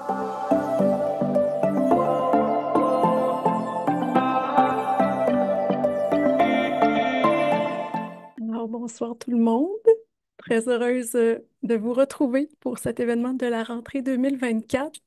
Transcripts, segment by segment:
Alors, bonsoir tout le monde. Très heureuse de vous retrouver pour cet événement de la rentrée 2024.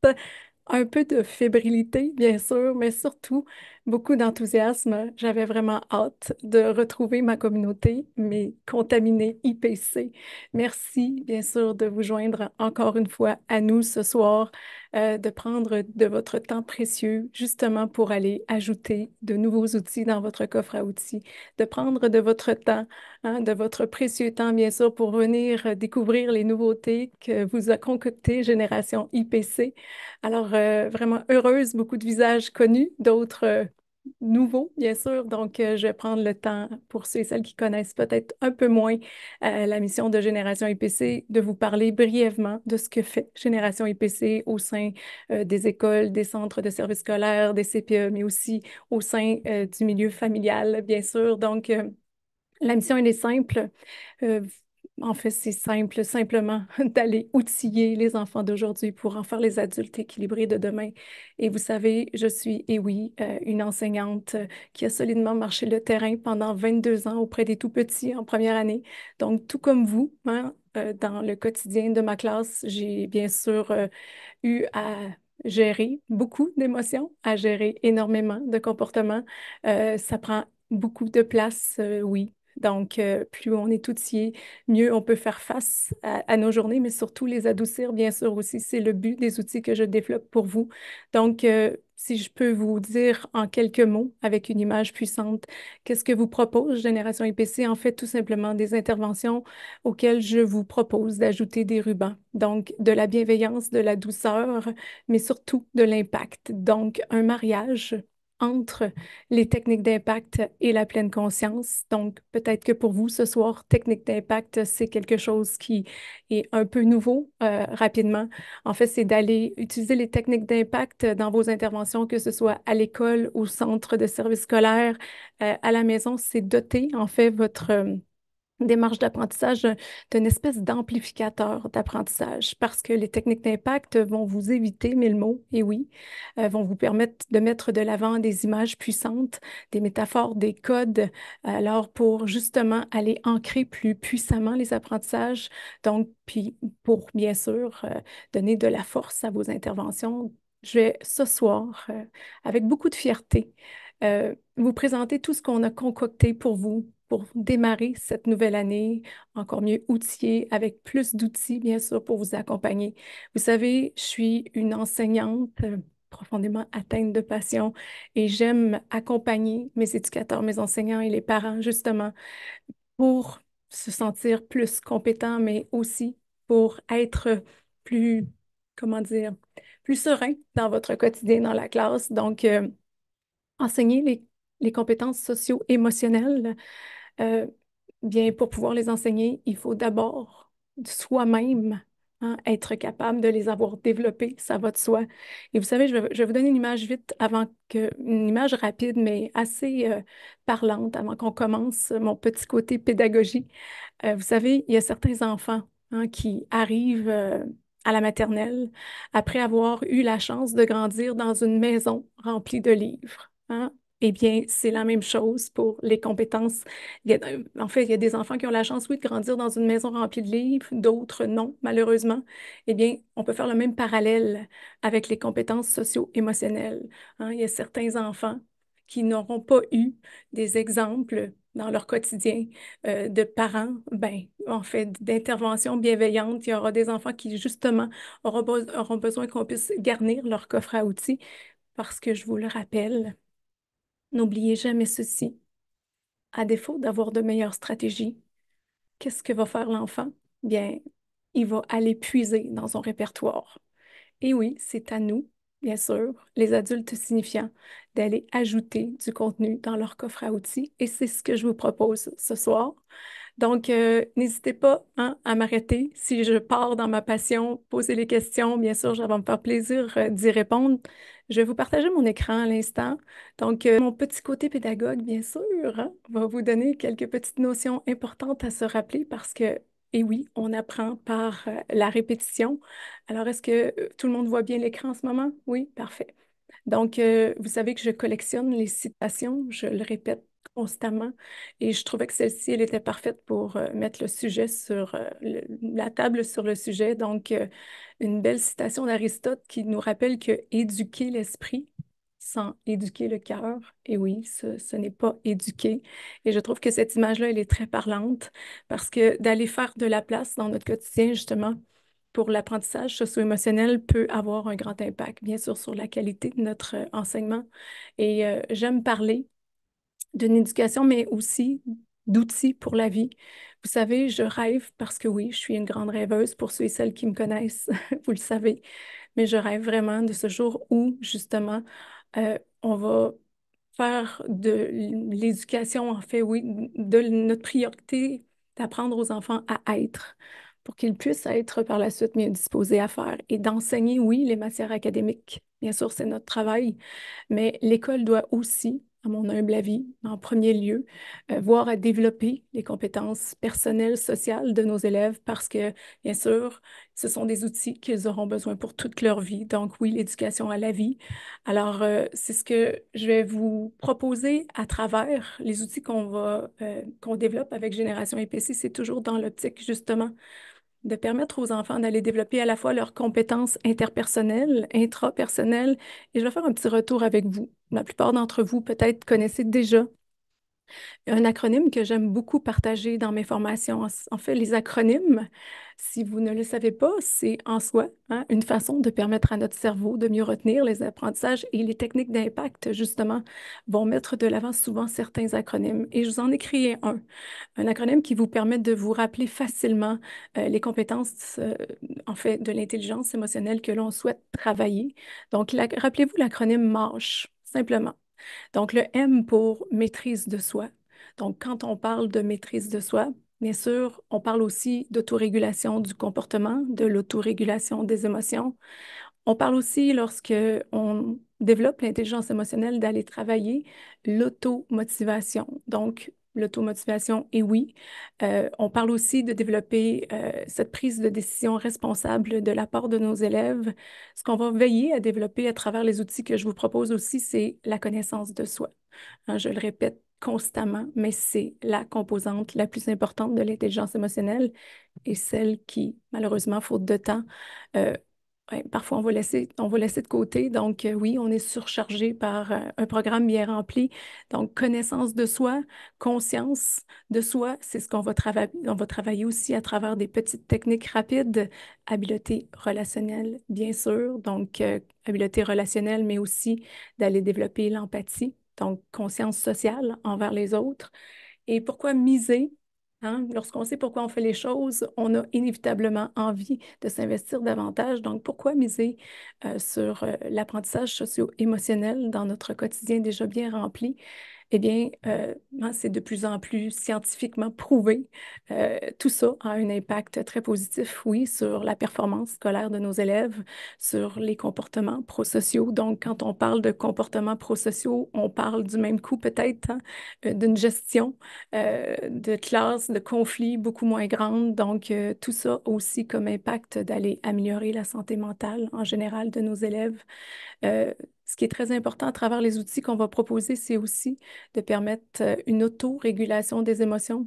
Un peu de fébrilité, bien sûr, mais surtout beaucoup d'enthousiasme. J'avais vraiment hâte de retrouver ma communauté, mes contaminés IPC. Merci, bien sûr, de vous joindre encore une fois à nous ce soir, de prendre de votre temps précieux justement pour aller ajouter de nouveaux outils dans votre coffre à outils, de prendre de votre temps, de votre précieux temps, bien sûr, pour venir découvrir les nouveautés que vous a concoctées Génération IPC. Alors, vraiment heureuse, beaucoup de visages connus, d'autres nouveaux, bien sûr. Donc, je vais prendre le temps pour ceux et celles qui connaissent peut-être un peu moins la mission de Génération IPC, de vous parler brièvement de ce que fait Génération IPC au sein des écoles, des centres de services scolaires, des CPE, mais aussi au sein du milieu familial, bien sûr. Donc, la mission, elle est simple. Euh, En fait, c'est simple, simplement d'aller outiller les enfants d'aujourd'hui pour en faire les adultes équilibrés de demain. Et vous savez, je suis, et oui, une enseignante qui a solidement marché le terrain pendant 22 ans auprès des tout-petits en première année. Donc, tout comme vous, dans le quotidien de ma classe, j'ai bien sûr eu à gérer beaucoup d'émotions, à gérer énormément de comportements. Ça prend beaucoup de place, oui. Donc, plus on est outillé, mieux on peut faire face à nos journées, mais surtout les adoucir, bien sûr aussi. C'est le but des outils que je développe pour vous. Donc, si je peux vous dire en quelques mots, avec une image puissante, qu'est-ce que vous propose Génération IPC? En fait, tout simplement des interventions auxquelles je vous propose d'ajouter des rubans. Donc, de la bienveillance, de la douceur, mais surtout de l'impact. Donc, un mariage entre les techniques d'impact et la pleine conscience. Donc, peut-être que pour vous, ce soir, technique d'impact, c'est quelque chose qui est un peu nouveau rapidement. En fait, c'est d'aller utiliser les techniques d'impact dans vos interventions, que ce soit à l'école, au centre de service scolaire, à la maison. C'est doter, en fait, votre démarche d'apprentissage d'une espèce d'amplificateur d'apprentissage parce que les techniques d'impact vont vous éviter mille mots, et oui, vont vous permettre de mettre de l'avant des images puissantes, des métaphores, des codes, alors pour justement aller ancrer plus puissamment les apprentissages, donc, puis pour bien sûr donner de la force à vos interventions. Je vais ce soir, avec beaucoup de fierté, vous présenter tout ce qu'on a concocté pour vous pour démarrer cette nouvelle année, encore mieux outillée, avec plus d'outils, bien sûr, pour vous accompagner. Vous savez, je suis une enseignante profondément atteinte de passion et j'aime accompagner mes éducateurs, mes enseignants et les parents, justement, pour se sentir plus compétents, mais aussi pour être plus, comment dire, plus serein dans votre quotidien dans la classe. Donc, enseigner les compétences socio-émotionnelles, euh, bien, pour pouvoir les enseigner, il faut d'abord soi-même être capable de les avoir développées, ça va de soi. Et vous savez, je vais vous donner une image vite avant que, une image rapide, mais assez parlante avant qu'on commence mon petit côté pédagogie. Vous savez, il y a certains enfants qui arrivent à la maternelle après avoir eu la chance de grandir dans une maison remplie de livres. Eh bien, c'est la même chose pour les compétences. En fait, il y a des enfants qui ont la chance, oui, de grandir dans une maison remplie de livres, d'autres non, malheureusement. Eh bien, on peut faire le même parallèle avec les compétences socio-émotionnelles. Il y a certains enfants qui n'auront pas eu des exemples dans leur quotidien de parents, ben, en fait, d'interventions bienveillantes. Il y aura des enfants qui, justement, auront besoin qu'on puisse garnir leur coffre à outils parce que, je vous le rappelle, n'oubliez jamais ceci. À défaut d'avoir de meilleures stratégies, qu'est-ce que va faire l'enfant? Bien, il va aller puiser dans son répertoire. Et oui, c'est à nous, bien sûr, les adultes signifiants, d'aller ajouter du contenu dans leur coffre à outils. Et c'est ce que je vous propose ce soir. Donc, n'hésitez pas à m'arrêter si je pars dans ma passion, poser les questions. Bien sûr, ça va me faire plaisir d'y répondre. Je vais vous partager mon écran à l'instant. Donc, mon petit côté pédagogue, bien sûr, va vous donner quelques petites notions importantes à se rappeler parce que Et oui, on apprend par la répétition. Alors, est-ce que tout le monde voit bien l'écran en ce moment? Oui, parfait. Donc, vous savez que je collectionne les citations, je le répète constamment et je trouvais que celle-ci, elle était parfaite pour mettre le sujet sur la table sur le sujet. Donc, une belle citation d'Aristote qui nous rappelle que éduquer l'esprit sans éduquer le cœur, et oui, ce n'est pas éduquer. Et je trouve que cette image-là, elle est très parlante parce que d'aller faire de la place dans notre quotidien, justement, pour l'apprentissage socio-émotionnel peut avoir un grand impact, bien sûr, sur la qualité de notre enseignement. Et j'aime parler d'une éducation, mais aussi d'outils pour la vie. Vous savez, je rêve parce que oui, je suis une grande rêveuse pour ceux et celles qui me connaissent, vous le savez, mais je rêve vraiment de ce jour où, justement, on va faire de l'éducation, en fait, oui, de notre priorité d'apprendre aux enfants à être pour qu'ils puissent être par la suite mieux disposés à faire et d'enseigner, oui, les matières académiques. Bien sûr, c'est notre travail, mais l'école doit aussi, à mon humble avis, en premier lieu, voir à développer les compétences personnelles, sociales de nos élèves parce que, bien sûr, ce sont des outils qu'ils auront besoin pour toute leur vie. Donc, oui, l'éducation à la vie. Alors, c'est ce que je vais vous proposer à travers les outils qu'on développe avec Génération EPC. C'est toujours dans l'optique, justement, de permettre aux enfants d'aller développer à la fois leurs compétences interpersonnelles, intrapersonnelles. Et je vais faire un petit retour avec vous. La plupart d'entre vous, peut-être, connaissez déjà un acronyme que j'aime beaucoup partager dans mes formations. En fait, les acronymes, si vous ne le savez pas, c'est en soi une façon de permettre à notre cerveau de mieux retenir les apprentissages et les techniques d'impact, justement, vont mettre de l'avant souvent certains acronymes. Et je vous en ai créé un acronyme qui vous permet de vous rappeler facilement les compétences, en fait, de l'intelligence émotionnelle que l'on souhaite travailler. Donc, rappelez-vous l'acronyme MASH, simplement. Donc, le M pour maîtrise de soi. Donc, quand on parle de maîtrise de soi, bien sûr, on parle aussi d'autorégulation du comportement, de l'autorégulation des émotions. On parle aussi, lorsque on développe l'intelligence émotionnelle, d'aller travailler l'automotivation. Donc, l'automotivation, et oui, on parle aussi de développer cette prise de décision responsable de la part de nos élèves. Ce qu'on va veiller à développer à travers les outils que je vous propose aussi, c'est la connaissance de soi. Hein, je le répète constamment, mais c'est la composante la plus importante de l'intelligence émotionnelle et celle qui, malheureusement, faute de temps, euh, ouais, parfois on va laisser de côté. Donc, oui, on est surchargé par un programme bien rempli. Donc, connaissance de soi, conscience de soi, c'est ce qu'on va travailler. On va travailler aussi à travers des petites techniques rapides, habileté relationnelle, bien sûr. Donc, habileté relationnelle, mais aussi d'aller développer l'empathie. Donc, conscience sociale envers les autres. Et pourquoi miser? Hein? Lorsqu'on sait pourquoi on fait les choses, on a inévitablement envie de s'investir davantage. Donc, pourquoi miser sur l'apprentissage socio-émotionnel dans notre quotidien déjà bien rempli? Eh bien, hein, c'est de plus en plus scientifiquement prouvé. Tout ça a un impact très positif, oui, sur la performance scolaire de nos élèves, sur les comportements prosociaux. Donc, quand on parle de comportements prosociaux, on parle du même coup peut-être hein, d'une gestion de classe, de conflits beaucoup moins grande. Donc, tout ça aussi comme impact d'aller améliorer la santé mentale en général de nos élèves. Ce qui est très important à travers les outils qu'on va proposer, c'est aussi de permettre une autorégulation des émotions,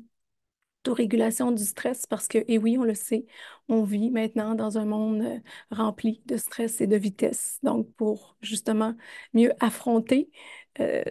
autorégulation du stress, parce que, et oui, on le sait, on vit maintenant dans un monde rempli de stress et de vitesse. Donc, pour justement mieux affronter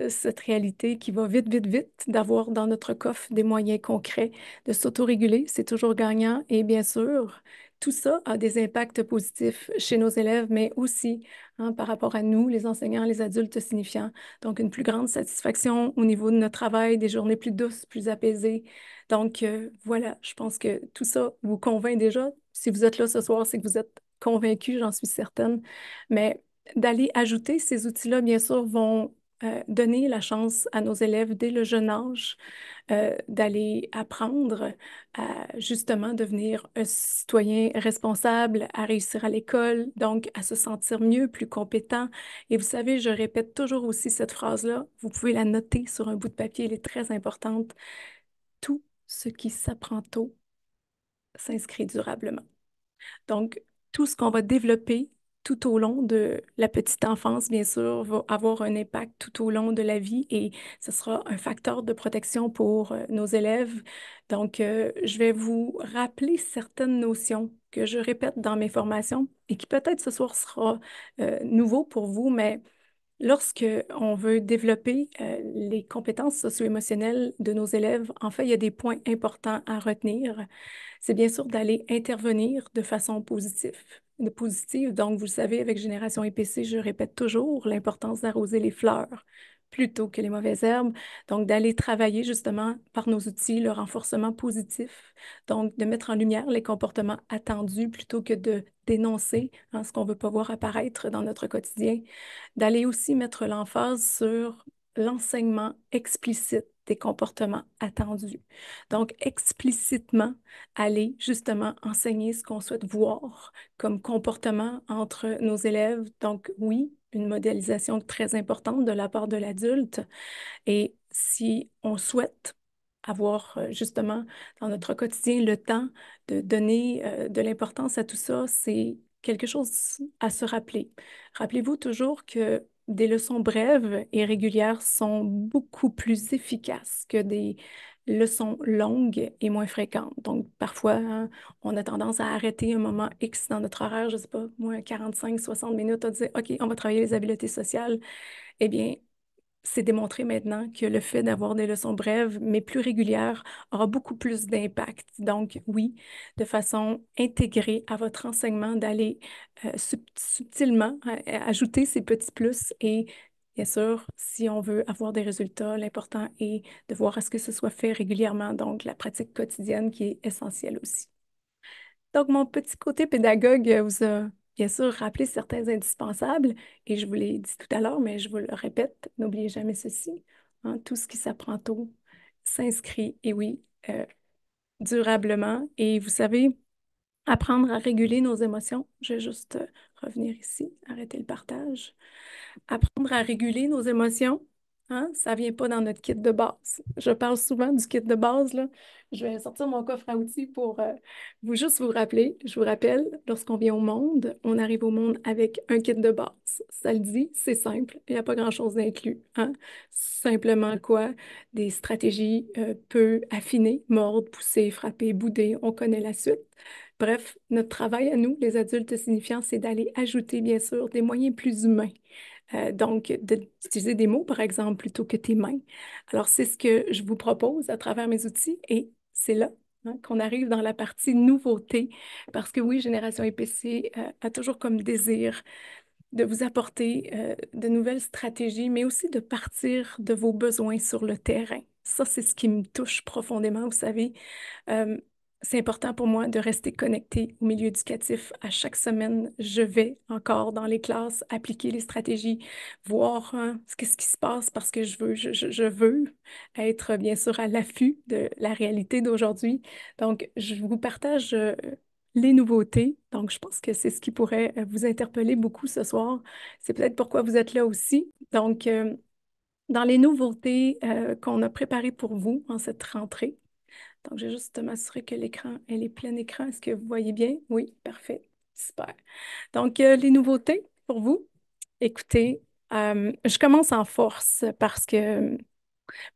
cette réalité qui va vite, vite, vite, d'avoir dans notre coffre des moyens concrets de s'autoréguler, c'est toujours gagnant. Et bien sûr, tout ça a des impacts positifs chez nos élèves, mais aussi hein, par rapport à nous, les enseignants, les adultes signifiants. Donc, une plus grande satisfaction au niveau de notre travail, des journées plus douces, plus apaisées. Donc, voilà, je pense que tout ça vous convainc déjà. Si vous êtes là ce soir, c'est que vous êtes convaincus, j'en suis certaine. Mais d'aller ajouter ces outils-là, bien sûr, vont donner la chance à nos élèves dès le jeune âge d'aller apprendre à justement devenir un citoyen responsable, à réussir à l'école, donc à se sentir mieux, plus compétent. Et vous savez, je répète toujours aussi cette phrase-là. Vous pouvez la noter sur un bout de papier, elle est très importante. Tout ce qui s'apprend tôt s'inscrit durablement. Donc, tout ce qu'on va développer tout au long de la petite enfance, bien sûr, va avoir un impact tout au long de la vie et ce sera un facteur de protection pour nos élèves. Donc, je vais vous rappeler certaines notions que je répète dans mes formations et qui peut-être ce soir sera nouveau pour vous, mais lorsque on veut développer les compétences socio-émotionnelles de nos élèves, en fait, il y a des points importants à retenir. C'est bien sûr d'aller intervenir de façon positive. Donc, vous le savez, avec Génération EPC, je répète toujours l'importance d'arroser les fleurs plutôt que les mauvaises herbes. Donc, d'aller travailler justement par nos outils le renforcement positif. Donc, de mettre en lumière les comportements attendus plutôt que de dénoncer ce qu'on ne veut pas voir apparaître dans notre quotidien. D'aller aussi mettre l'emphase sur l'enseignement explicite des comportements attendus. Donc, explicitement, aller justement enseigner ce qu'on souhaite voir comme comportement entre nos élèves. Donc, oui, une modélisation très importante de la part de l'adulte. Et si on souhaite avoir justement dans notre quotidien le temps de donner de l'importance à tout ça, c'est quelque chose à se rappeler. Rappelez-vous toujours que des leçons brèves et régulières sont beaucoup plus efficaces que des leçons longues et moins fréquentes. Donc, parfois, hein, on a tendance à arrêter un moment X dans notre horaire, je ne sais pas, moins 45, 60 minutes, à dire, OK, on va travailler les habiletés sociales. Eh bien, c'est démontré maintenant que le fait d'avoir des leçons brèves, mais plus régulières, aura beaucoup plus d'impact. Donc, oui, de façon intégrée à votre enseignement, d'aller subtilement ajouter ces petits plus et bien sûr, si on veut avoir des résultats, l'important est de voir à ce que ce soit fait régulièrement, donc la pratique quotidienne qui est essentielle aussi. Donc, mon petit côté pédagogue vous a bien sûr rappelé certains indispensables et je vous l'ai dit tout à l'heure, mais je vous le répète, n'oubliez jamais ceci, hein, tout ce qui s'apprend tôt s'inscrit, et oui, durablement. Et vous savez, apprendre à réguler nos émotions, je vais juste revenir ici, arrêter le partage. Apprendre à réguler nos émotions, hein, ça vient pas dans notre kit de base. Je parle souvent du kit de base, là. Je vais sortir mon coffre à outils pour juste vous rappeler. Je vous rappelle, lorsqu'on vient au monde, on arrive au monde avec un kit de base. Ça le dit, c'est simple, il n'y a pas grand-chose d'inclus, hein. Simplement quoi? Des stratégies peu affinées, mordre, pousser, frapper, bouder, on connaît la suite. Bref, notre travail à nous, les adultes signifiants, c'est d'aller ajouter, bien sûr, des moyens plus humains. Donc, d'utiliser des mots, par exemple, plutôt que tes mains. Alors, c'est ce que je vous propose à travers mes outils et c'est là qu'on arrive dans la partie nouveauté parce que oui, Génération EPC a toujours comme désir de vous apporter de nouvelles stratégies, mais aussi de partir de vos besoins sur le terrain. Ça, c'est ce qui me touche profondément, vous savez. Euh, c'est important pour moi de rester connecté au milieu éducatif. À chaque semaine, je vais encore dans les classes appliquer les stratégies, voir hein, qu'est-ce qui se passe parce que je veux être bien sûr à l'affût de la réalité d'aujourd'hui. Donc, je vous partage les nouveautés. Donc, je pense que c'est ce qui pourrait vous interpeller beaucoup ce soir. C'est peut-être pourquoi vous êtes là aussi. Donc, dans les nouveautés qu'on a préparées pour vous en cette rentrée, donc, je vais juste m'assurer que l'écran, elle est plein écran. Est-ce que vous voyez bien? Oui, parfait. Super. Donc, les nouveautés pour vous. Écoutez, je commence en force parce que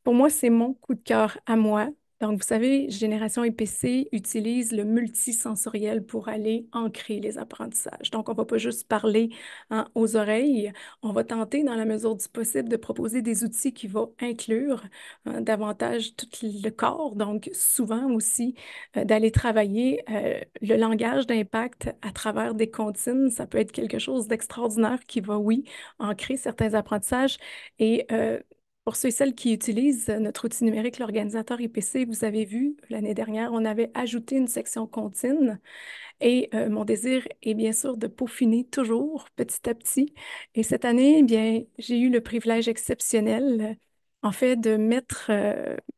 pour moi, c'est mon coup de cœur à moi. Donc, vous savez, Génération EPC utilise le multisensoriel pour aller ancrer les apprentissages. Donc, on ne va pas juste parler hein, aux oreilles, on va tenter, dans la mesure du possible, de proposer des outils qui vont inclure davantage tout le corps. Donc, souvent aussi, d'aller travailler le langage d'impact à travers des comptines. Ça peut être quelque chose d'extraordinaire qui va, oui, ancrer certains apprentissages et pour ceux et celles qui utilisent notre outil numérique, l'organisateur IPC, vous avez vu, l'année dernière, on avait ajouté une section comptine et mon désir est bien sûr de peaufiner toujours petit à petit. Et cette année, eh bien, j'ai eu le privilège exceptionnel, en fait, de mettre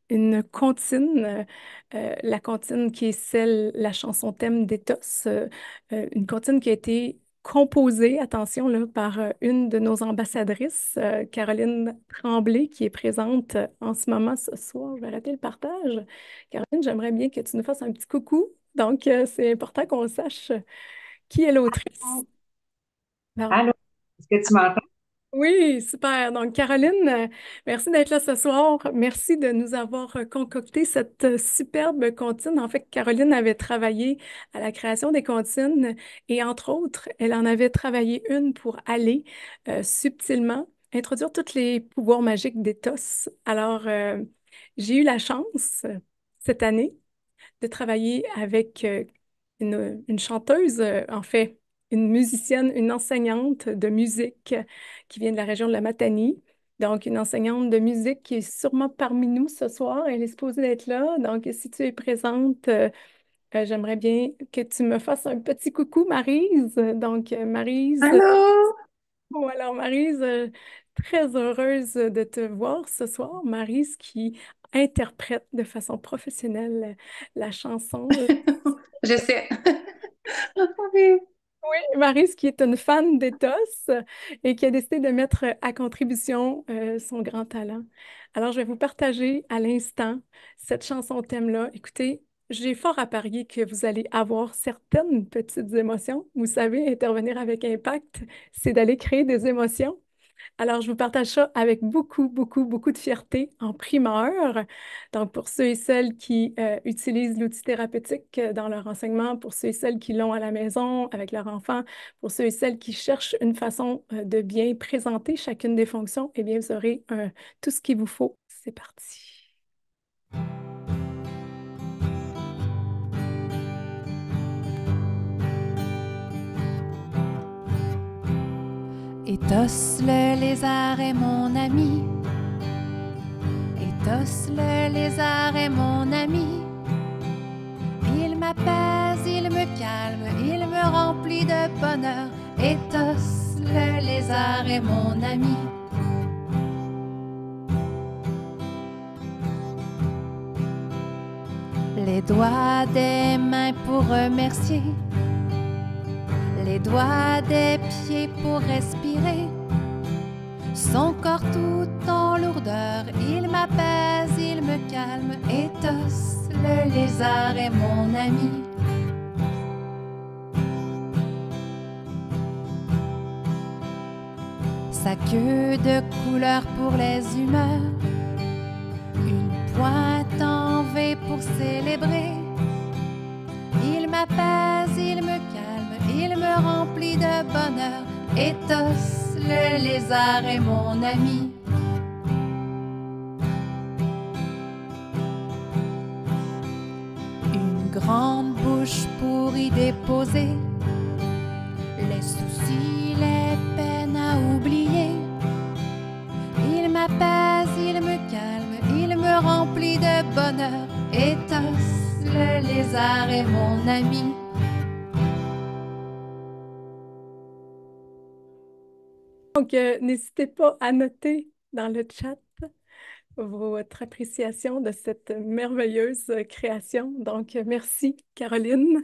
une comptine, la comptine qui est celle, la chanson thème d'Ethos, une comptine qui a été composée, attention, là, par une de nos ambassadrices, Caroline Tremblay, qui est présente en ce moment ce soir. Je vais arrêter le partage. Caroline, j'aimerais bien que tu nous fasses un petit coucou Donc, c'est important qu'on sache qui est l'autrice. Alors, Allô? Est-ce que tu m'entends? oui, super. Donc, Caroline, merci d'être là ce soir. Merci de nous avoir concocté cette superbe comptine. En fait, Caroline avait travaillé à la création des comptines et, entre autres, elle en avait travaillé une pour aller subtilement introduire tous les pouvoirs magiques d'Ethos. Alors, j'ai eu la chance cette année de travailler avec une chanteuse, en fait, une musicienne, une enseignante de musique qui vient de la région de la Matanie. Donc, une enseignante de musique qui est sûrement parmi nous ce soir. Elle est supposée d'être là. Donc, si tu es présente, j'aimerais bien que tu me fasses un petit coucou, Maryse. Donc, Maryse, Allô? bon, alors, Maryse, très heureuse de te voir ce soir. Maryse qui interprète de façon professionnelle la chanson. J'essaie. Oui. Oui, Maryse qui est une fan d'Ethos et qui a décidé de mettre à contribution son grand talent. Alors, je vais vous partager à l'instant cette chanson thème-là. Écoutez, j'ai fort à parier que vous allez avoir certaines petites émotions. Vous savez, intervenir avec impact, c'est d'aller créer des émotions. Alors, je vous partage ça avec beaucoup, beaucoup, beaucoup de fierté en primeur. Donc, pour ceux et celles qui utilisent l'outil thérapeutique dans leur enseignement, pour ceux et celles qui l'ont à la maison avec leur enfant, pour ceux et celles qui cherchent une façon de bien présenter chacune des fonctions, eh bien, vous aurez tout ce qu'il vous faut. C'est parti. Éthos le lézard est mon ami. Éthos le lézard est mon ami. Il m'apaise, il me calme, il me remplit de bonheur. Éthos le lézard est mon ami. Les doigts des mains pour remercier, les doigts des pieds pour respirer. Son corps tout en lourdeur, il m'apaise, il me calme. Éthos, le lézard est mon ami. Sa queue de couleur pour les humeurs, une pointe en V pour célébrer. Il m'apaise, il me calme, il me remplit de bonheur. Éthos, le lézard est mon ami. Une grande bouche pour y déposer les soucis, les peines à oublier. Il m'apaise, il me calme, il me remplit de bonheur. Éthos, le lézard est mon ami. Donc, n'hésitez pas à noter dans le chat votre appréciation de cette merveilleuse création. Donc, merci, Caroline.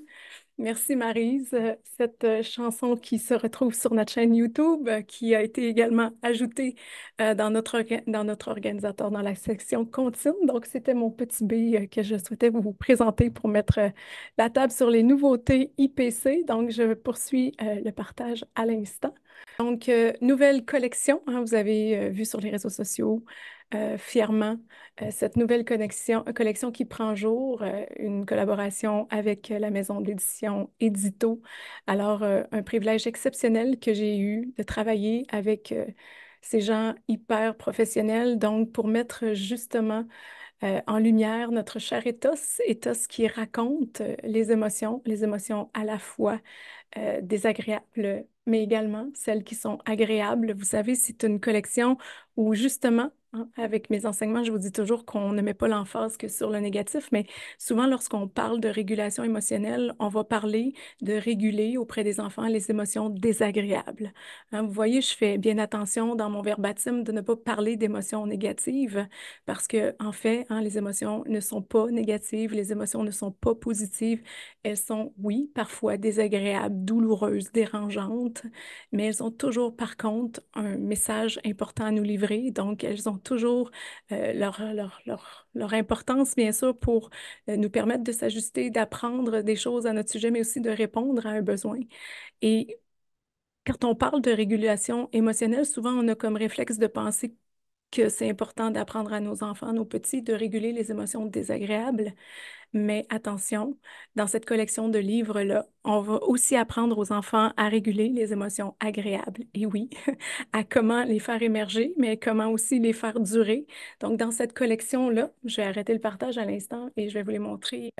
Merci Maryse. Cette chanson qui se retrouve sur notre chaîne YouTube, qui a été également ajoutée dans notre organisateur dans la section Comptine. Donc, c'était mon petit B que je souhaitais vous présenter pour mettre la table sur les nouveautés IPC. Donc, je poursuis le partage à l'instant. Donc, nouvelle collection, hein, vous avez vu sur les réseaux sociaux fièrement cette nouvelle collection qui prend jour, une collaboration avec la maison d'édition Édito. Alors, un privilège exceptionnel que j'ai eu de travailler avec ces gens hyper professionnels, donc pour mettre justement en lumière notre cher Ethos, Ethos qui raconte les émotions à la fois désagréables, mais également celles qui sont agréables. Vous savez, c'est une collection où justement, hein, avec mes enseignements, je vous dis toujours qu'on ne met pas l'emphase que sur le négatif, mais souvent lorsqu'on parle de régulation émotionnelle, on va parler de réguler auprès des enfants les émotions désagréables. Hein, vous voyez, je fais bien attention dans mon verbatim de ne pas parler d'émotions négatives parce que, en fait, hein, les émotions ne sont pas négatives, les émotions ne sont pas positives. Elles sont, oui, parfois désagréables, douloureuses, dérangeantes, différentes, mais elles ont toujours, par contre, un message important à nous livrer. Donc, elles ont toujours leur importance, bien sûr, pour nous permettre de s'ajuster, d'apprendre des choses à notre sujet, mais aussi de répondre à un besoin. Et quand on parle de régulation émotionnelle, souvent on a comme réflexe de penser que c'est important d'apprendre à nos enfants, nos petits, de réguler les émotions désagréables. Mais attention, dans cette collection de livres-là, on va aussi apprendre aux enfants à réguler les émotions agréables. Et oui, à comment les faire émerger, mais comment aussi les faire durer. Donc, dans cette collection-là, je vais arrêter le partage à l'instant et je vais vous les montrer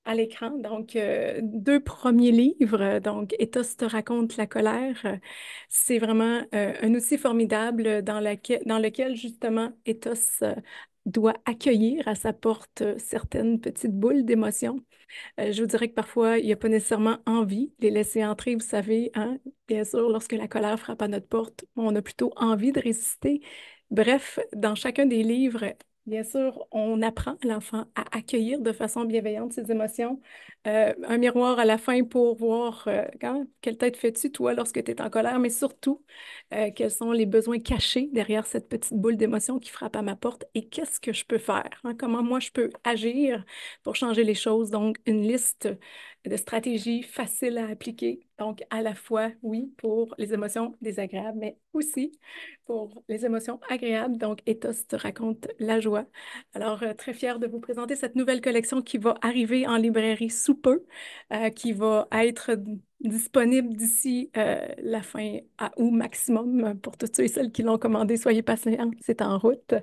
à l'écran. Donc, deux premiers livres. Donc, Ethos te raconte la colère. C'est vraiment un outil formidable dans lequel justement, Ethos doit accueillir à sa porte certaines petites boules d'émotions. Je vous dirais que parfois, il n'y a pas nécessairement envie de les laisser entrer, vous savez, hein? Bien sûr, lorsque la colère frappe à notre porte, on a plutôt envie de résister. Bref, dans chacun des livres, bien sûr, on apprend l'enfant à accueillir de façon bienveillante ses émotions. Un miroir à la fin pour voir quelle tête fais-tu, toi, lorsque tu es en colère, mais surtout, quels sont les besoins cachés derrière cette petite boule d'émotion qui frappe à ma porte et qu'est-ce que je peux faire, hein? Comment moi je peux agir pour changer les choses. Donc, une liste de stratégies faciles à appliquer. Donc, à la fois, oui, pour les émotions désagréables, mais aussi pour les émotions agréables. Donc, Ethos te raconte la joie. Alors, très fière de vous présenter cette nouvelle collection qui va arriver en librairie sous peu, qui va être disponible d'ici la fin à août maximum. Pour tous ceux et celles qui l'ont commandé, soyez patients, c'est en route.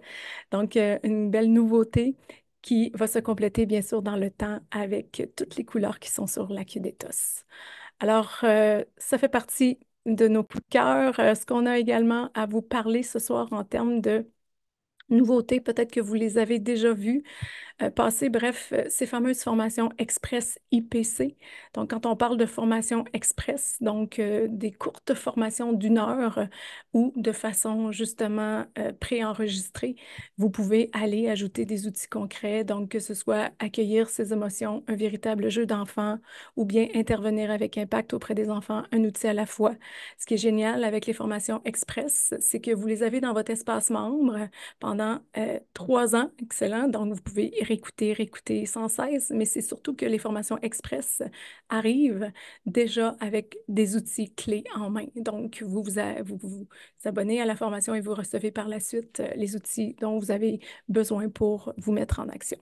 Donc, une belle nouveauté qui va se compléter, bien sûr, dans le temps avec toutes les couleurs qui sont sur la queue d'Ethos. Alors, ça fait partie de nos coups de cœur. Ce qu'on a également à vous parler ce soir en termes de nouveautés, peut-être que vous les avez déjà vues passer, bref, ces fameuses formations express IPC. Donc, quand on parle de formation express, donc des courtes formations d'une heure ou de façon justement préenregistrée, vous pouvez aller ajouter des outils concrets, donc que ce soit accueillir ses émotions, un véritable jeu d'enfant ou bien intervenir avec impact auprès des enfants, un outil à la fois. Ce qui est génial avec les formations express, c'est que vous les avez dans votre espace membre pendant 3 ans. Excellent. Donc, vous pouvez réécouter, réécouter sans cesse, mais c'est surtout que les formations express arrivent déjà avec des outils clés en main. Donc, vous abonnez à la formation et vous recevez par la suite les outils dont vous avez besoin pour vous mettre en action.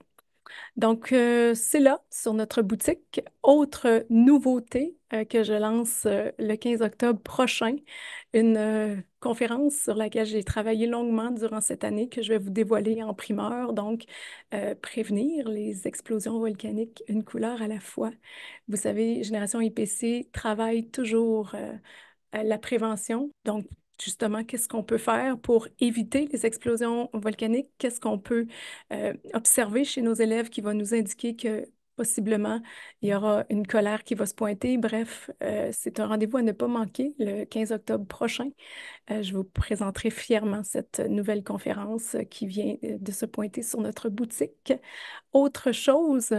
Donc, c'est là, sur notre boutique. Autre nouveauté que je lance le 15 octobre prochain, une conférence sur laquelle j'ai travaillé longuement durant cette année que je vais vous dévoiler en primeur. Donc, prévenir les explosions volcaniques, une couleur à la fois. Vous savez, Génération IPC travaille toujours la prévention. Donc, justement, qu'est-ce qu'on peut faire pour éviter les explosions volcaniques? Qu'est-ce qu'on peut observer chez nos élèves qui va nous indiquer que possiblement il y aura une colère qui va se pointer? Bref, c'est un rendez-vous à ne pas manquer le 15 octobre prochain. Je vous présenterai fièrement cette nouvelle conférence qui vient de se pointer sur notre boutique. Autre chose,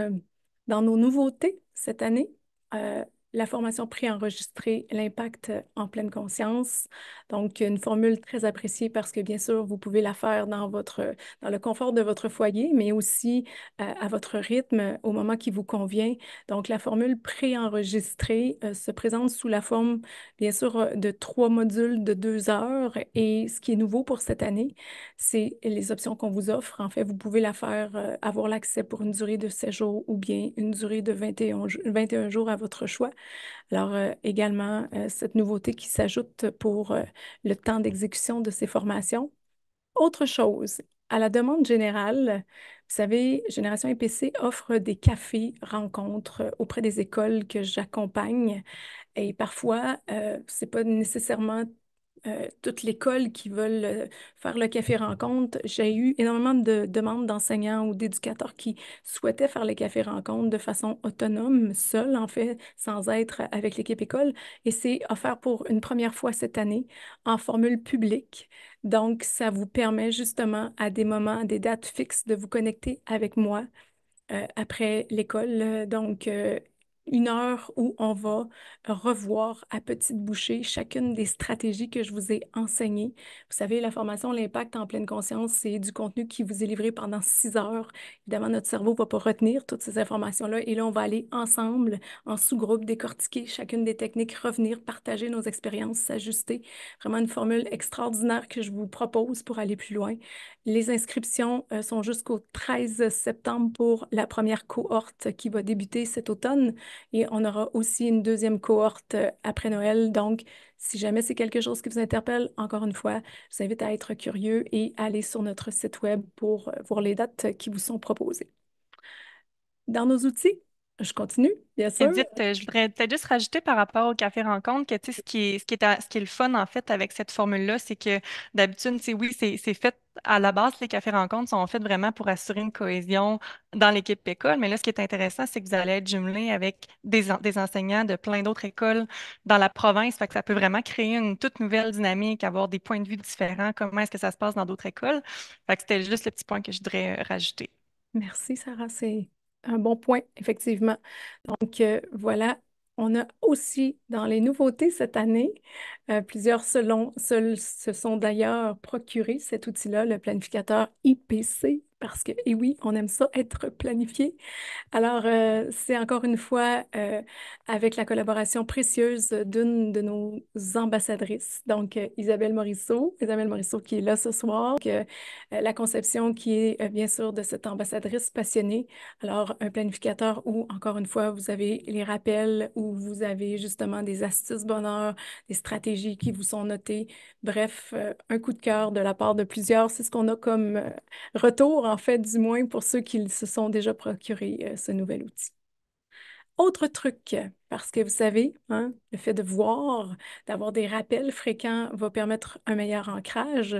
dans nos nouveautés cette année, euh, la formation préenregistrée, l'impact en pleine conscience. Donc, une formule très appréciée parce que, bien sûr, vous pouvez la faire dans le confort de votre foyer, mais aussi à votre rythme, au moment qui vous convient. Donc, la formule préenregistrée se présente sous la forme, bien sûr, de 3 modules de 2 heures. Et ce qui est nouveau pour cette année, c'est les options qu'on vous offre. En fait, vous pouvez la faire, avoir l'accès pour une durée de 7 jours ou bien une durée de 21 jours à votre choix. Alors, également, cette nouveauté qui s'ajoute pour le temps d'exécution de ces formations. Autre chose, à la demande générale, vous savez, Génération EPC offre des cafés, rencontres auprès des écoles que j'accompagne. Et parfois, c'est pas nécessairement toute l'école qui veulent faire le café rencontre. J'ai eu énormément de demandes d'enseignants ou d'éducateurs qui souhaitaient faire les cafés rencontres de façon autonome, seul en fait, sans être avec l'équipe école. Et c'est offert pour une première fois cette année en formule publique. Donc, ça vous permet justement à des moments, à des dates fixes de vous connecter avec moi après l'école. Donc, une heure où on va revoir à petite bouchée chacune des stratégies que je vous ai enseignées. Vous savez, la formation L'Impact en pleine conscience, c'est du contenu qui vous est livré pendant 6 heures. Évidemment, notre cerveau ne va pas retenir toutes ces informations-là. Et là, on va aller ensemble, en sous-groupe, décortiquer chacune des techniques, revenir, partager nos expériences, s'ajuster. Vraiment une formule extraordinaire que je vous propose pour aller plus loin. Les inscriptions sont jusqu'au 13 septembre pour la première cohorte qui va débuter cet automne. Et on aura aussi une deuxième cohorte après Noël. Donc, si jamais c'est quelque chose qui vous interpelle, encore une fois, je vous invite à être curieux et aller sur notre site web pour voir les dates qui vous sont proposées. Dans nos outils, je continue, bien sûr. Edith, je voudrais peut-être juste rajouter par rapport au café rencontre que tu sais, ce qui est le fun en fait avec cette formule-là, c'est que d'habitude, tu sais, oui, c'est fait à la base, les cafés rencontres sont faits vraiment pour assurer une cohésion dans l'équipe école. Mais là, ce qui est intéressant, c'est que vous allez être jumelés avec des enseignants de plein d'autres écoles dans la province. Fait que ça peut vraiment créer une toute nouvelle dynamique, avoir des points de vue différents. Comment est-ce que ça se passe dans d'autres écoles? Fait que c'était juste le petit point que je voudrais rajouter. Merci, Sarah. C'est un bon point, effectivement. Donc, voilà, on a aussi dans les nouveautés cette année, plusieurs se sont d'ailleurs procurés cet outil-là, le planificateur IPC, parce que, et oui, on aime ça être planifié. Alors, c'est encore une fois avec la collaboration précieuse d'une de nos ambassadrices, donc Isabelle Morisseau qui est là ce soir. Donc, la conception qui est bien sûr de cette ambassadrice passionnée. Alors, un planificateur où, encore une fois, vous avez les rappels, où vous avez justement des astuces bonheur, des stratégies qui vous sont notées. Bref, un coup de cœur de la part de plusieurs. C'est ce qu'on a comme retour, en fait, du moins pour ceux qui se sont déjà procurés ce nouvel outil. Autre truc, parce que vous savez, hein, le fait de voir, d'avoir des rappels fréquents va permettre un meilleur ancrage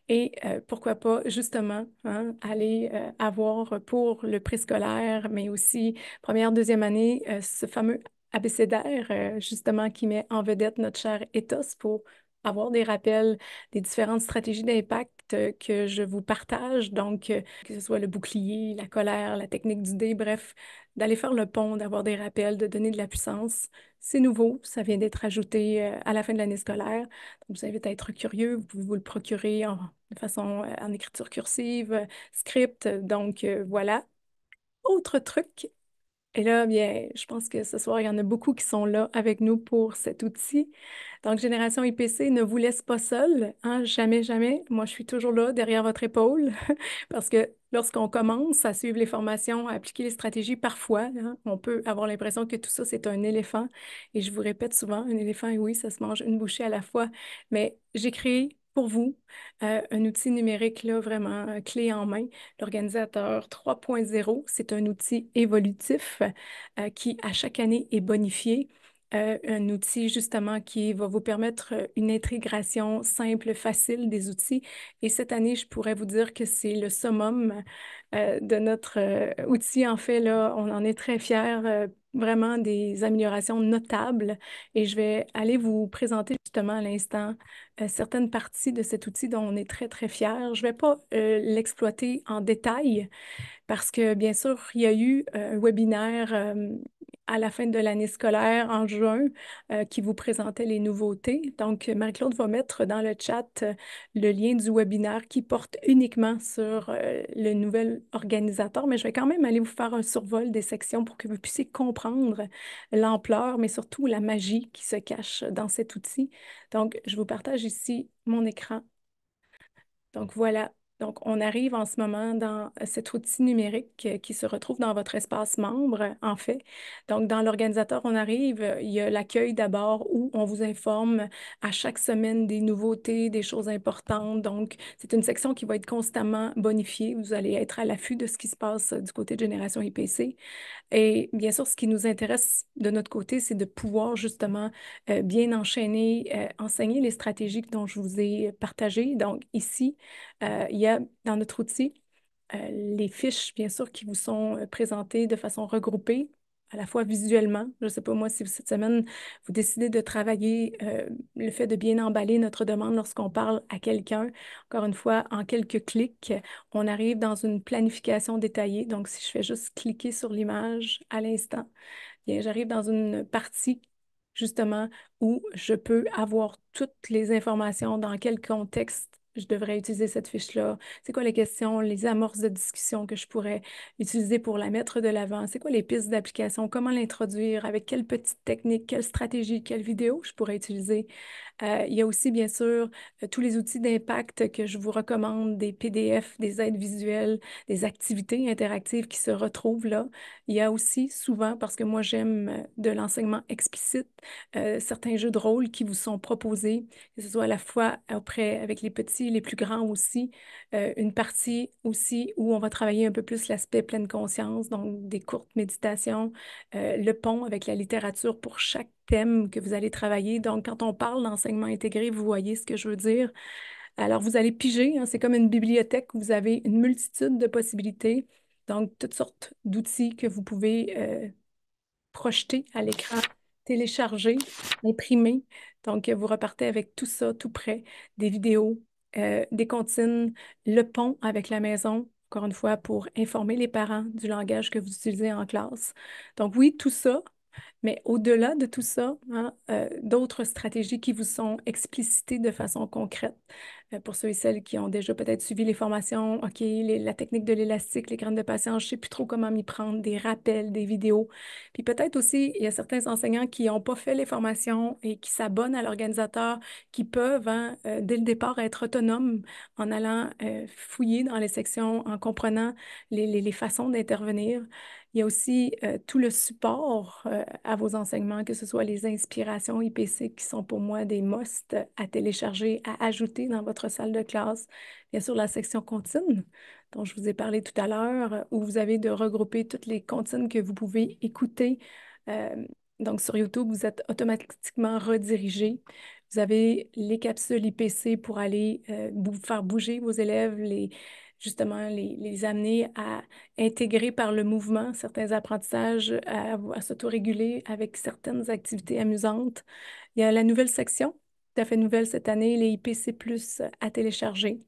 et pourquoi pas justement hein, aller avoir pour le préscolaire, mais aussi première, deuxième année, ce fameux abécédaire justement qui met en vedette notre cher ethos pour avoir des rappels des différentes stratégies d'impact que je vous partage, donc que ce soit le bouclier, la colère, la technique du dé, bref, d'aller faire le pont, d'avoir des rappels, de donner de la puissance. C'est nouveau, ça vient d'être ajouté à la fin de l'année scolaire. Donc, je vous invite à être curieux, vous pouvez vous le procurer de façon en écriture cursive, script, donc voilà. Autre truc, et là, bien, je pense que ce soir, il y en a beaucoup qui sont là avec nous pour cet outil. Donc, Génération IPC ne vous laisse pas seul, hein, jamais, jamais. Moi, je suis toujours là derrière votre épaule parce que lorsqu'on commence à suivre les formations, à appliquer les stratégies, parfois, hein, on peut avoir l'impression que tout ça, c'est un éléphant. Et je vous répète souvent, un éléphant, et oui, ça se mange une bouchée à la fois. Mais j'ai créé pour vous un outil numérique, là, vraiment clé en main. L'organisateur 3.0, c'est un outil évolutif qui, à chaque année, est bonifié. Un outil justement qui va vous permettre une intégration simple, facile des outils. Et cette année, je pourrais vous dire que c'est le summum de notre outil. En fait, là, on en est très fiers, vraiment des améliorations notables. Et je vais aller vous présenter justement à l'instant certaines parties de cet outil dont on est très, très fiers. Je ne vais pas l'exploiter en détail, parce que, bien sûr, il y a eu un webinaire à la fin de l'année scolaire en juin qui vous présentait les nouveautés. Donc, Marie-Claude va mettre dans le chat le lien du webinaire qui porte uniquement sur le nouvel organisateur, mais je vais quand même aller vous faire un survol des sections pour que vous puissiez comprendre l'ampleur, mais surtout la magie qui se cache dans cet outil. Donc, je vous partage ici mon écran. Donc voilà, donc on arrive en ce moment dans cet outil numérique qui se retrouve dans votre espace membre, en fait. Donc dans l'organisateur, on arrive, il y a l'accueil d'abord où on vous informe à chaque semaine des nouveautés, des choses importantes. Donc c'est une section qui va être constamment bonifiée. Vous allez être à l'affût de ce qui se passe du côté de Génération IPC. Et bien sûr, ce qui nous intéresse de notre côté, c'est de pouvoir justement bien enchaîner, enseigner les stratégies dont je vous ai partagées. Donc ici, il y a dans notre outil les fiches, bien sûr, qui vous sont présentées de façon regroupée, à la fois visuellement. Je ne sais pas, moi, si cette semaine, vous décidez de travailler le fait de bien emballer notre demande lorsqu'on parle à quelqu'un. Encore une fois, en quelques clics, on arrive dans une planification détaillée. Donc, si je fais juste cliquer sur l'image à l'instant, bien, j'arrive dans une partie, justement, où je peux avoir toutes les informations dans quel contexte je devrais utiliser cette fiche-là. C'est quoi les questions, les amorces de discussion que je pourrais utiliser pour la mettre de l'avant? C'est quoi les pistes d'application? Comment l'introduire? Avec quelle petite technique, quelle stratégie, quelle vidéo je pourrais utiliser? Il y a aussi, bien sûr, tous les outils d'impact que je vous recommande, des PDF, des aides visuelles, des activités interactives qui se retrouvent là. Il y a aussi souvent, parce que moi j'aime de l'enseignement explicite, certains jeux de rôle qui vous sont proposés, que ce soit à la fois auprès avec les petits, les plus grands aussi, une partie aussi où on va travailler un peu plus l'aspect pleine conscience, donc des courtes méditations, le pont avec la littérature pour chaque thème que vous allez travailler. Donc, quand on parle d'enseignement intégré, vous voyez ce que je veux dire. Alors, vous allez piger, hein, c'est comme une bibliothèque où vous avez une multitude de possibilités, donc toutes sortes d'outils que vous pouvez projeter à l'écran, télécharger, imprimer. Donc, vous repartez avec tout ça tout prêt, des vidéos, des comptines, le pont avec la maison, encore une fois, pour informer les parents du langage que vous utilisez en classe. Donc, oui, tout ça, mais au-delà de tout ça, hein, d'autres stratégies qui vous sont explicitées de façon concrète. Pour ceux et celles qui ont déjà peut-être suivi les formations, OK, la technique de l'élastique, les graines de patience, je ne sais plus trop comment m'y prendre, des rappels, des vidéos. Puis peut-être aussi, il y a certains enseignants qui n'ont pas fait les formations et qui s'abonnent à l'organisateur, qui peuvent, hein, dès le départ, être autonomes en allant fouiller dans les sections, en comprenant les façons d'intervenir. Il y a aussi tout le support à vos enseignements, que ce soit les inspirations IPC qui sont pour moi des must à télécharger, à ajouter dans votre salle de classe. Bien sûr, la section comptine dont je vous ai parlé tout à l'heure, où vous avez de regrouper toutes les comptines que vous pouvez écouter. Euh, donc, sur YouTube, vous êtes automatiquement redirigé. Vous avez les capsules IPC pour aller faire bouger vos élèves, justement les amener à intégrer par le mouvement certains apprentissages, à s'autoréguler avec certaines activités amusantes. Il y a la nouvelle section, tout à fait nouvelle cette année, les IPC+, à télécharger.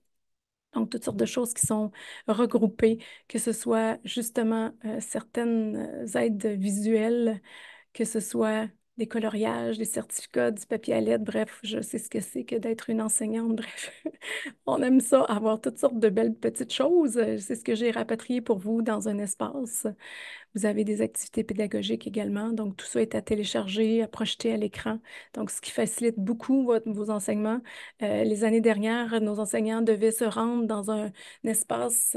Donc, toutes sortes de choses qui sont regroupées, que ce soit justement certaines aides visuelles, que ce soit des coloriages, des certificats, du papier à lettres, bref, je sais ce que c'est que d'être une enseignante, bref. On aime ça, avoir toutes sortes de belles petites choses. C'est ce que j'ai rapatrié pour vous dans un espace. Vous avez des activités pédagogiques également, donc tout ça est à télécharger, à projeter à l'écran, donc ce qui facilite beaucoup vos enseignements. Les années dernières, nos enseignants devaient se rendre dans un espace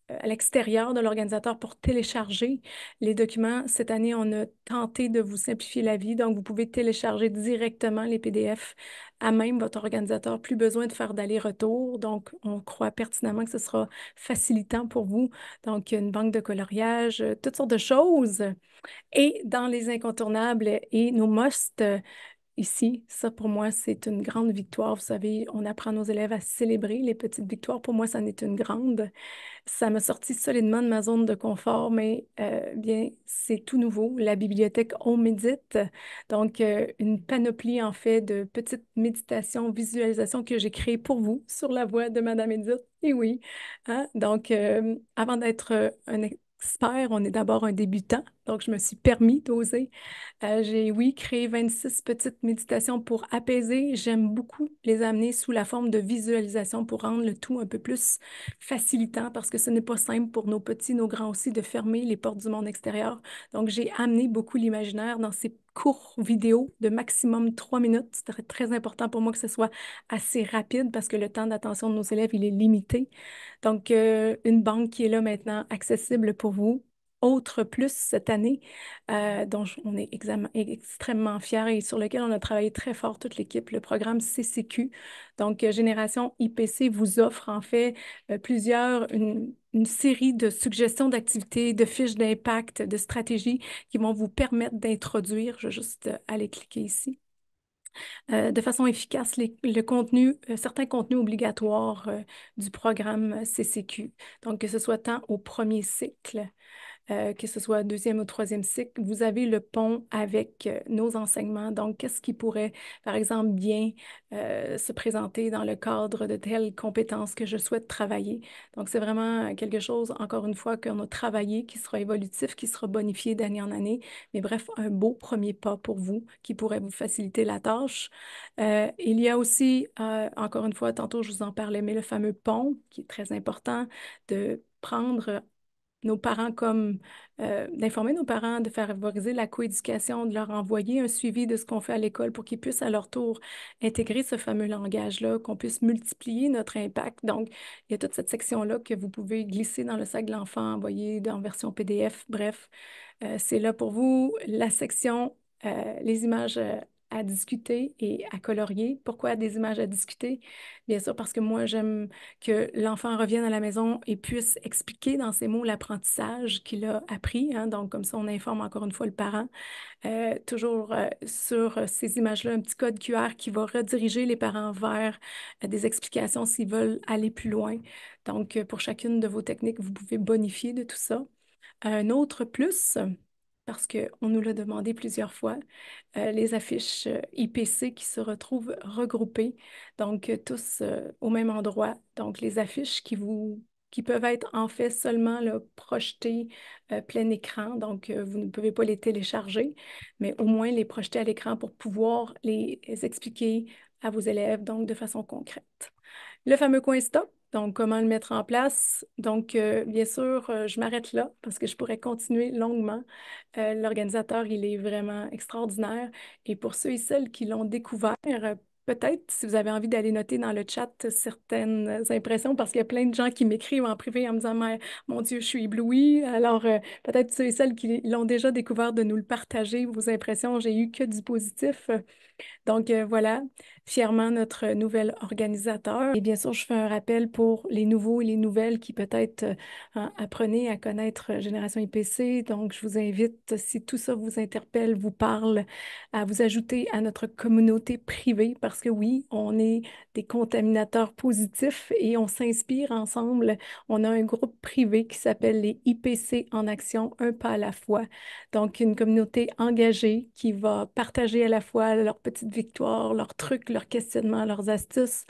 à l'extérieur de l'organisateur pour télécharger les documents. Cette année, on a tenté de vous simplifier la vie, donc vous pouvez télécharger directement les PDF à même votre organisateur, plus besoin de faire d'aller-retour. Donc, on croit pertinemment que ce sera facilitant pour vous. Donc, une banque de coloriage, toutes sortes de choses. Et dans les incontournables et nos must, ici, ça pour moi, c'est une grande victoire. Vous savez, on apprend nos élèves à célébrer les petites victoires. Pour moi, ça en est une grande. Ça m'a sorti solidement de ma zone de confort, mais bien, c'est tout nouveau. La bibliothèque On Médite, donc une panoplie en fait de petites méditations, visualisations que j'ai créées pour vous sur la voix de Madame Edith. Et oui, hein, donc avant d'être un expert, on est d'abord un débutant, donc je me suis permis d'oser. J'ai, oui, créé 26 petites méditations pour apaiser. J'aime beaucoup les amener sous la forme de visualisation pour rendre le tout un peu plus facilitant parce que ce n'est pas simple pour nos petits, nos grands aussi de fermer les portes du monde extérieur. Donc, j'ai amené beaucoup l'imaginaire dans ces courts vidéos de maximum 3 minutes. C'est très important pour moi que ce soit assez rapide parce que le temps d'attention de nos élèves, il est limité. Donc, une banque qui est là maintenant accessible pour vous. Autre plus cette année, dont on est extrêmement fiers et sur lequel on a travaillé très fort, toute l'équipe, le programme CCQ. Donc, Génération IPC vous offre en fait une série de suggestions d'activités, de fiches d'impact, de stratégies qui vont vous permettre d'introduire, je vais juste aller cliquer ici, de façon efficace le contenu, certains contenus obligatoires du programme CCQ. Donc, que ce soit tant au premier cycle que ce soit deuxième ou troisième cycle, vous avez le pont avec nos enseignements. Donc, qu'est-ce qui pourrait, par exemple, bien se présenter dans le cadre de telles compétences que je souhaite travailler. Donc, c'est vraiment quelque chose, encore une fois, qu'on a travaillé, qui sera évolutif, qui sera bonifié d'année en année. Mais bref, un beau premier pas pour vous qui pourrait vous faciliter la tâche. Il y a aussi, encore une fois, tantôt je vous en parlais, mais le fameux pont qui est très important de prendre nos parents comme d'informer nos parents, de favoriser la coéducation, de leur envoyer un suivi de ce qu'on fait à l'école pour qu'ils puissent à leur tour intégrer ce fameux langage-là, qu'on puisse multiplier notre impact. Donc, il y a toute cette section-là que vous pouvez glisser dans le sac de l'enfant, envoyer en version PDF. Bref, c'est là pour vous. La section, les images à discuter et à colorier. Pourquoi des images à discuter? Bien sûr, parce que moi, j'aime que l'enfant revienne à la maison et puisse expliquer dans ses mots l'apprentissage qu'il a appris, hein. Donc, comme ça, on informe encore une fois le parent. Toujours sur ces images-là, un petit code QR qui va rediriger les parents vers des explications s'ils veulent aller plus loin. Donc, pour chacune de vos techniques, vous pouvez bonifier de tout ça. Un autre plus, parce qu'on nous l'a demandé plusieurs fois, les affiches IPC qui se retrouvent regroupées, donc tous au même endroit. Donc les affiches qui peuvent être en fait seulement là, projetées plein écran, donc vous ne pouvez pas les télécharger, mais au moins les projeter à l'écran pour pouvoir les expliquer à vos élèves, donc de façon concrète. Le fameux coin stop, donc comment le mettre en place. Donc, bien sûr, je m'arrête là parce que je pourrais continuer longuement. L'organisateur, il est vraiment extraordinaire. Et pour ceux et celles qui l'ont découvert, peut-être si vous avez envie d'aller noter dans le chat certaines impressions, parce qu'il y a plein de gens qui m'écrivent en privé en me disant, mais, mon Dieu, je suis éblouie. Alors, peut-être ceux et celles qui l'ont déjà découvert de nous le partager, vos impressions. J'ai eu que du positif. Donc voilà, fièrement notre nouvel organisateur. Et bien sûr, je fais un rappel pour les nouveaux et les nouvelles qui peut-être apprenez à connaître Génération IPC. Donc, je vous invite, si tout ça vous interpelle, vous parle, à vous ajouter à notre communauté privée parce que oui, on est des contaminateurs positifs et on s'inspire ensemble. On a un groupe privé qui s'appelle les IPC en action, un pas à la fois. Donc, une communauté engagée qui va partager à la fois leurs petites victoires, leurs trucs, leurs questionnements, leurs astuces.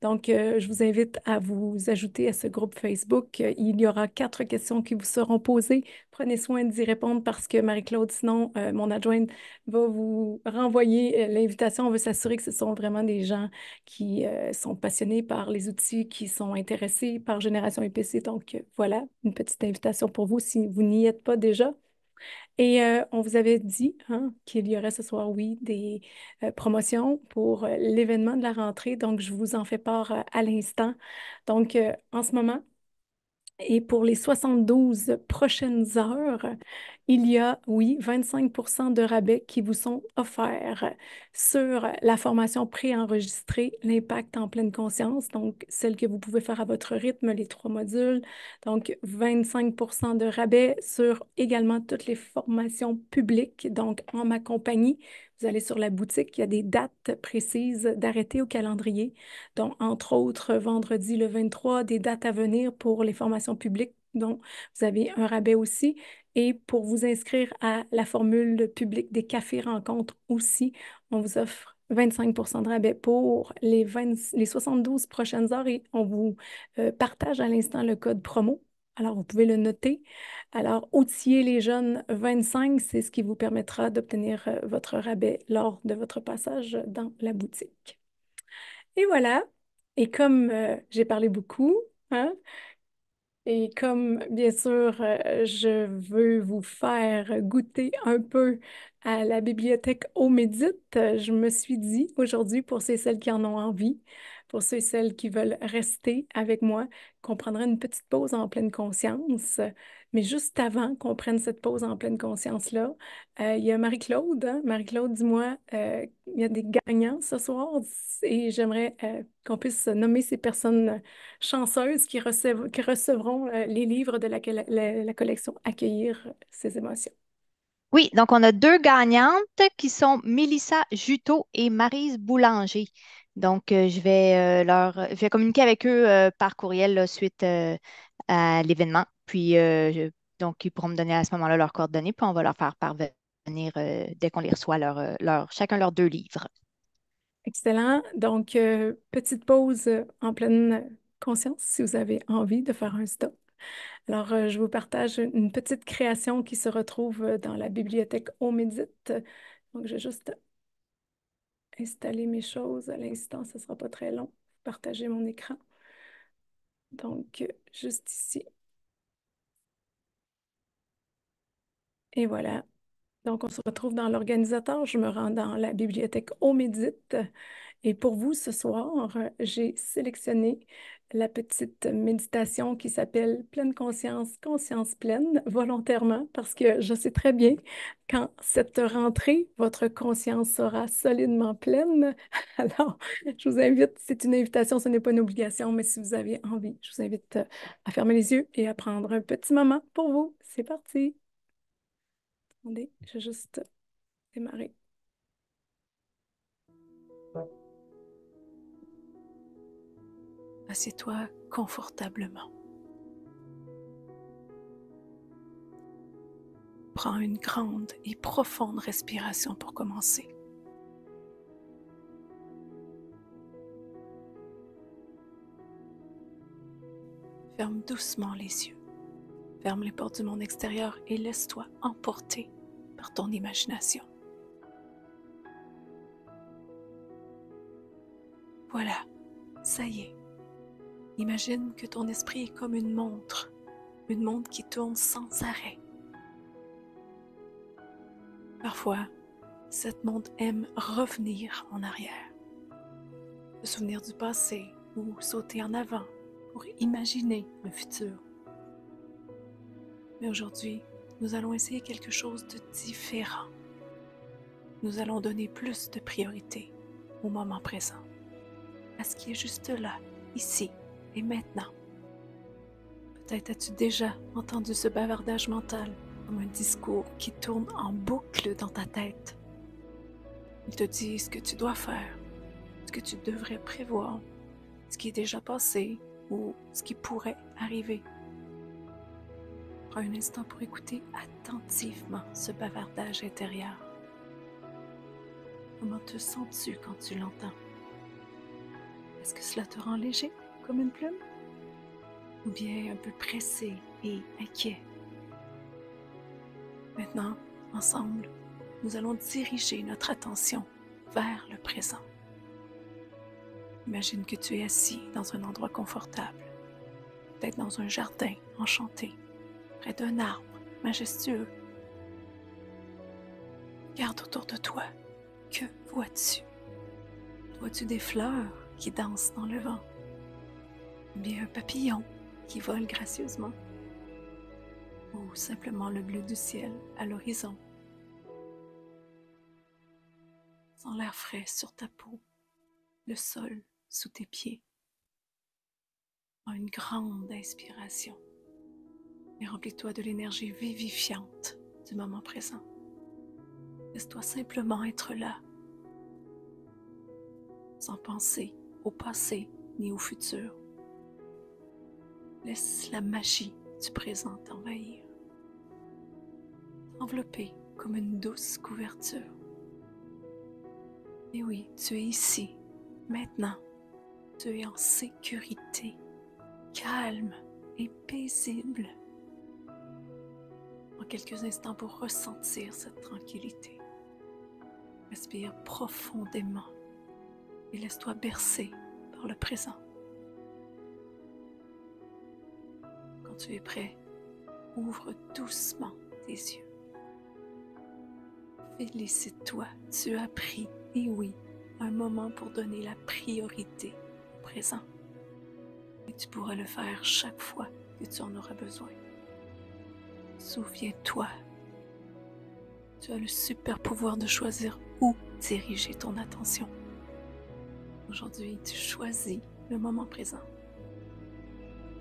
Donc, je vous invite à vous ajouter à ce groupe Facebook. Il y aura 4 questions qui vous seront posées. Prenez soin d'y répondre parce que Marie-Claude, sinon, mon adjointe va vous renvoyer l'invitation. On veut s'assurer que ce sont vraiment des gens qui sont passionnés par les outils, qui sont intéressés par Génération EPC. Donc, voilà, une petite invitation pour vous si vous n'y êtes pas déjà. Et on vous avait dit hein, qu'il y aurait ce soir, oui, des promotions pour l'événement de la rentrée. Donc, je vous en fais part à l'instant. Donc, en ce moment, et pour les 72 prochaines heures, il y a, oui, 25 de rabais qui vous sont offerts sur la formation préenregistrée, l'impact en pleine conscience, donc celle que vous pouvez faire à votre rythme, les 3 modules. Donc, 25 de rabais sur également toutes les formations publiques, donc en ma compagnie. Vous allez sur la boutique, il y a des dates précises d'arrêter au calendrier, dont entre autres vendredi le 23, des dates à venir pour les formations publiques, dont vous avez un rabais aussi. Et pour vous inscrire à la formule publique des cafés rencontres aussi, on vous offre 25 de rabais pour les 72 prochaines heures et on vous partage à l'instant le code promo. Alors, vous pouvez le noter. Alors, outiller les jeunes 25, c'est ce qui vous permettra d'obtenir votre rabais lors de votre passage dans la boutique. Et voilà. Et comme j'ai parlé beaucoup, hein, et comme, bien sûr, je veux vous faire goûter un peu à la bibliothèque Au Médite, je me suis dit aujourd'hui, pour ceux et celles qui en ont envie, pour ceux et celles qui veulent rester avec moi, qu'on prendra une petite pause en pleine conscience. Mais juste avant qu'on prenne cette pause en pleine conscience-là, il y a Marie-Claude, hein. Marie-Claude, dis-moi, il y a des gagnants ce soir et j'aimerais qu'on puisse nommer ces personnes chanceuses qui recevront les livres de la collection Accueillir ses émotions. Oui, donc on a deux gagnantes qui sont Mélissa Juteau et Maryse Boulanger. Donc, je vais communiquer avec eux par courriel là, suite à l'événement. Puis, Donc, ils pourront me donner à ce moment-là leurs coordonnées, puis on va leur faire parvenir, dès qu'on les reçoit, chacun leurs 2 livres. Excellent. Donc, petite pause en pleine conscience si vous avez envie de faire un stop. Alors, je vous partage une petite création qui se retrouve dans la bibliothèque On Médite. Donc, je vais juste installer mes choses à l'instant, ce ne sera pas très long. Partager mon écran. Donc, juste ici. Et voilà. Donc, on se retrouve dans l'organisateur. Je me rends dans la bibliothèque On Médite. Et pour vous, ce soir, j'ai sélectionné la petite méditation qui s'appelle Pleine conscience, conscience pleine, volontairement, parce que je sais très bien quand cette rentrée, votre conscience sera solidement pleine. Alors, je vous invite, c'est une invitation, ce n'est pas une obligation, mais si vous avez envie, je vous invite à fermer les yeux et à prendre un petit moment pour vous. C'est parti. Attendez, je vais juste démarrer. Assieds-toi confortablement. Prends une grande et profonde respiration pour commencer. Ferme doucement les yeux. Ferme les portes du monde extérieur et laisse-toi emporter par ton imagination. Voilà, ça y est. Imagine que ton esprit est comme une montre qui tourne sans arrêt. Parfois, cette montre aime revenir en arrière, se souvenir du passé ou sauter en avant pour imaginer le futur. Mais aujourd'hui, nous allons essayer quelque chose de différent. Nous allons donner plus de priorité au moment présent, à ce qui est juste là, ici et maintenant. Peut-être as-tu déjà entendu ce bavardage mental comme un discours qui tourne en boucle dans ta tête. Il te dit ce que tu dois faire, ce que tu devrais prévoir, ce qui est déjà passé ou ce qui pourrait arriver. Prends un instant pour écouter attentivement ce bavardage intérieur. Comment te sens-tu quand tu l'entends? Est-ce que cela te rend léger comme une plume? Ou bien un peu pressé et inquiet? Maintenant, ensemble, nous allons diriger notre attention vers le présent. Imagine que tu es assis dans un endroit confortable, peut-être dans un jardin enchanté, près d'un arbre majestueux. Regarde autour de toi. Que vois-tu? Vois-tu des fleurs qui dansent dans le vent? Ou bien un papillon qui vole gracieusement? Ou simplement le bleu du ciel à l'horizon? Sens l'air frais sur ta peau, le sol sous tes pieds. Prends une grande inspiration et remplis-toi de l'énergie vivifiante du moment présent. Laisse-toi simplement être là, sans penser au passé ni au futur. Laisse la magie du présent t'envahir, t'envelopper comme une douce couverture. Et oui, tu es ici, maintenant. Tu es en sécurité, calme et paisible. En quelques instants pour ressentir cette tranquillité. Respire profondément et laisse-toi bercer par le présent. Quand tu es prêt, ouvre doucement tes yeux. Félicite-toi, tu as pris, et oui, un moment pour donner la priorité au présent. Et tu pourras le faire chaque fois que tu en auras besoin. Souviens-toi, tu as le super pouvoir de choisir où diriger ton attention. Aujourd'hui, tu choisis le moment présent.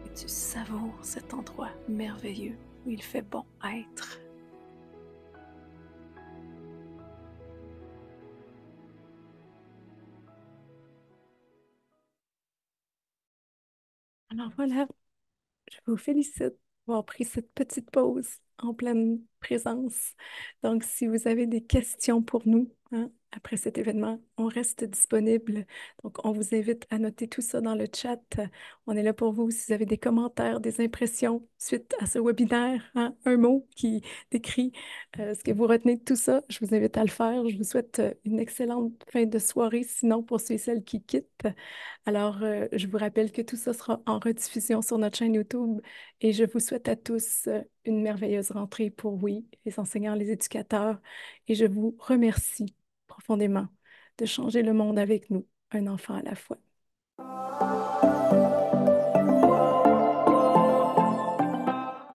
Et tu savoures cet endroit merveilleux où il fait bon être. Alors voilà, je vous félicite avoir pris cette petite pause en pleine présence. Donc, si vous avez des questions pour nous, hein, après cet événement, on reste disponible. Donc, on vous invite à noter tout ça dans le chat. On est là pour vous. Si vous avez des commentaires, des impressions suite à ce webinaire, hein, un mot qui décrit ce que vous retenez de tout ça, je vous invite à le faire. Je vous souhaite une excellente fin de soirée, sinon pour ceux et celles qui quittent. Alors, je vous rappelle que tout ça sera en rediffusion sur notre chaîne YouTube et je vous souhaite à tous une merveilleuse rentrée pour, oui, les enseignants, les éducateurs et je vous remercie profondément de changer le monde avec nous, un enfant à la fois.